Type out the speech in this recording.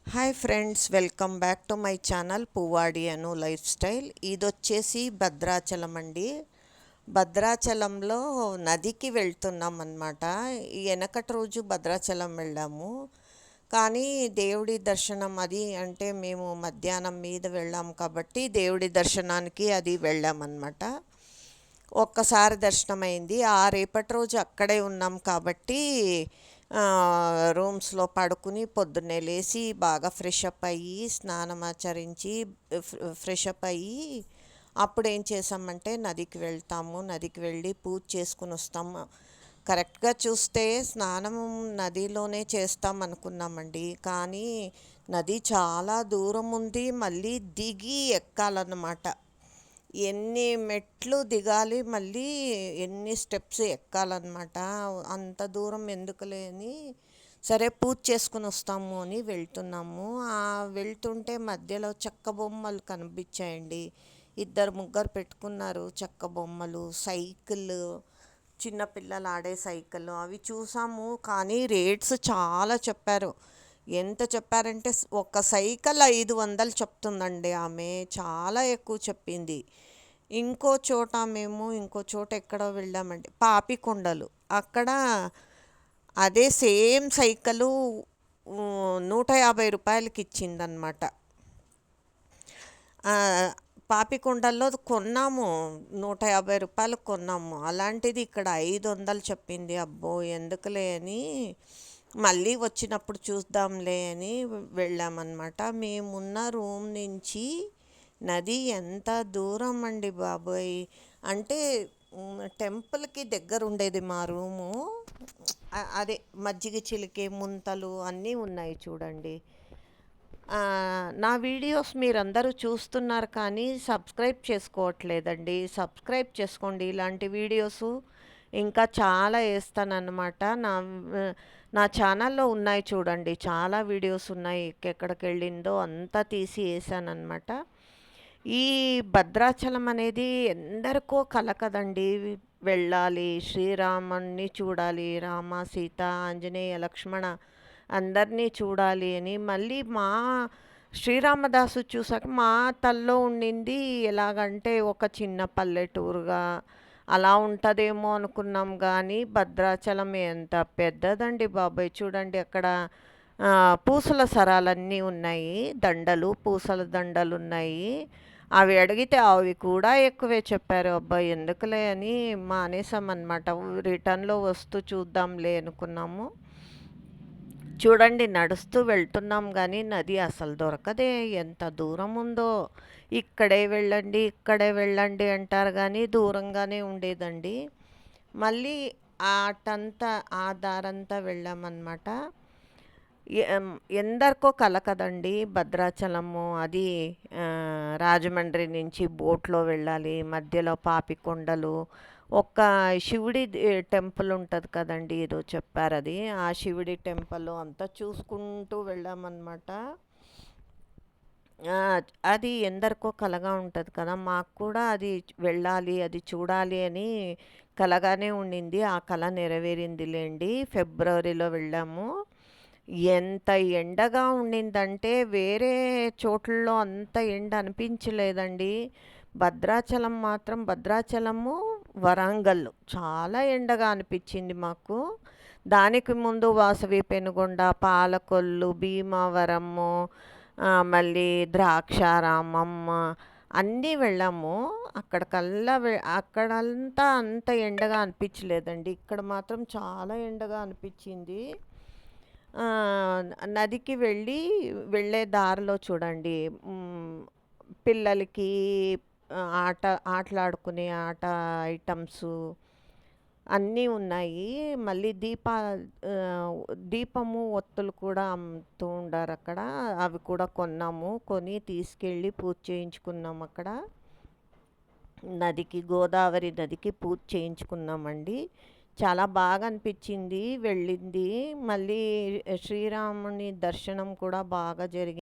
Hi friends, welcome back to my channel Puvvadi Anu life style. ఇది వచ్చేసి భద్రాచలం అండి. భద్రాచలంలో నదికి వెళ్తున్నాం అన్నమాట. ఈ వెనకటి రోజు భద్రాచలం వెళ్ళాము. కానీ దేవుడి దర్శనం అది అంటే మేము మధ్యాహ్నం మీద వెళ్ళాము కాబట్టి దేవుడి దర్శనానికి అది వెళ్ళామన్నమాట. ఒక్కసారి దర్శనమైంది. ఆ రేపటి రోజు అక్కడే ఉన్నాం కాబట్టి రూమ్స్లో పడుకుని పొద్దున్నే లేచి బాగా ఫ్రెష్ అప్ అయ్యి స్నానం ఆచరించి ఫ్రెష్ అప్ అయ్యి అప్పుడు ఏం చేసామంటే నదికి వెళ్తాము. నదికి వెళ్ళి పూజ చేసుకుని వస్తాము. కరెక్ట్గా చూస్తే స్నానం నదిలోనే చేస్తాం అనుకున్నామండి. కానీ నది చాలా దూరం ఉంది, మళ్ళీ దిగి ఎక్కాలన్నమాట. ఎన్ని మెట్లు దిగాలి, మళ్ళీ ఎన్ని స్టెప్స్ ఎక్కాలన్నమాట. అంత దూరం ఎందుకులే అని సరే పూజ చేసుకుని వస్తాము అని వెళ్తున్నాము. వెళ్తుంటే మధ్యలో చెక్క బొమ్మలు కనిపించాయండి. ఇద్దరు ముగ్గురు పెట్టుకున్నారు చెక్క బొమ్మలు, సైకిల్, చిన్నపిల్లలు ఆడే సైకిల్ అవి చూసాము. కానీ రేట్స్ చాలా చెప్పారు. ఎంత చెప్పారంటే ఒక సైకిల్ 500 చెప్తుందండి ఆమె. చాలా ఎక్కువ చెప్పింది. ఇంకో చోట ఎక్కడో వెళ్ళామండి, పాపికొండలు. అక్కడ అదే సేమ్ సైకిలు 150 రూపాయలకి ఇచ్చిందనమాట. పాపికొండల్లో కొన్నాము, 150 రూపాయలకు కొన్నాము. అలాంటిది ఇక్కడ 500 చెప్పింది. అబ్బో ఎందుకులే అని మళ్ళీ వచ్చినప్పుడు చూద్దాంలే అని వెళ్ళామన్నమాట. మేమున్న రూమ్ నుంచి నది ఎంత దూరం అండి బాబోయ్! అంటే టెంపుల్కి దగ్గర ఉండేది మా రూము. అదే మజ్జిగ చిలికే ముంతలు అన్నీ ఉన్నాయి చూడండి. నా వీడియోస్ మీరందరూ చూస్తున్నారు కానీ సబ్స్క్రైబ్ చేసుకోవట్లేదండి. సబ్స్క్రైబ్ చేసుకోండి. ఇలాంటి వీడియోస్ ఇంకా చాలా వేస్తానన్నమాట. నా ఛానల్లో ఉన్నాయి చూడండి, చాలా వీడియోస్ ఉన్నాయి. ఎక్కడికి వెళ్ళిందో అంతా తీసి వేసానన్నమాట. ఈ భద్రాచలం అనేది ఎందరికో కల కదండి. వెళ్ళాలి, శ్రీరాముని చూడాలి, రామ సీత ఆంజనేయ లక్ష్మణ అందరినీ చూడాలి అని. మళ్ళీ మా శ్రీరామదాసు చూసాక మా తల్లో ఉండింది ఎలాగంటే ఒక చిన్న పల్లెటూరుగా అలా ఉంటుందేమో అనుకున్నాం. కానీ భద్రాచలం ఎంత పెద్దదండి బాబాయ్. చూడండి అక్కడ పూసల సరాలన్నీ ఉన్నాయి, దండలు, పూసల దండలు ఉన్నాయి. అవి అడిగితే అవి కూడా ఎక్కువే చెప్పారు. అబ్బాయి ఎందుకులే అని మానేసామన్నమాట. రిటర్న్లో వస్తూ చూద్దాంలే అనుకున్నాము. చూడండి నడుస్తూ వెళ్తున్నాం కానీ నది అసలు దొరకదే. ఎంత దూరం ఉందో. ఇక్కడే వెళ్ళండి అంటారు కానీ దూరంగానే ఉండేదండి. మళ్ళీ అటంతా ఆ దారంతా వెళ్ళామన్నమాట. ఎందరికో కల కదండి భద్రాచలము. అది రాజమండ్రి నుంచి బోట్లో వెళ్ళాలి, మధ్యలో పాపికొండలు, ఒక శివుడి టెంపుల్ ఉంటుంది కదండి, ఏదో చెప్పారు అది. ఆ శివుడి టెంపుల్ అంతా చూసుకుంటూ వెళ్ళామన్నమాట. అది ఎందరికో కలగా ఉంటుంది కదా. మాకు కూడా అది వెళ్ళాలి, అది చూడాలి అని కలగానే ఉండింది. ఆ కల నెరవేరిందిలేండి. ఫిబ్రవరిలో వెళ్ళాము. ఎంత ఎండగా ఉండిందంటే వేరే చోట్లలో అంత ఎండ అనిపించలేదండి. భద్రాచలము, వరంగల్ చాలా ఎండగా అనిపించింది మాకు. దానికి ముందు వాసవి పెనుగొండ, పాలకొల్లు, భీమవరము, మళ్ళీ ద్రాక్షారామం అన్నీ వెళ్ళాము. అక్కడంతా అంత ఎండగా అనిపించలేదండి. ఇక్కడ మాత్రం చాలా ఎండగా అనిపించింది. నదికి వెళ్ళే దారిలో చూడండి, పిల్లలకి ఆటలాడుకునే ఆట ఐటమ్సు అన్నీ ఉన్నాయి. మళ్ళీ దీపము ఒత్తులు కూడా అమ్ముతూ ఉండారు అక్కడ. అవి కూడా కొన్నాము. కొని తీసుకెళ్ళి పూజ చేయించుకున్నాము అక్కడ. గోదావరి నదికి పూజ చేయించుకున్నామండి. చాలా బాగా అనిపించింది వెళ్ళింది. మళ్ళీ శ్రీరాముని దర్శనం కూడా బాగా జరిగింది.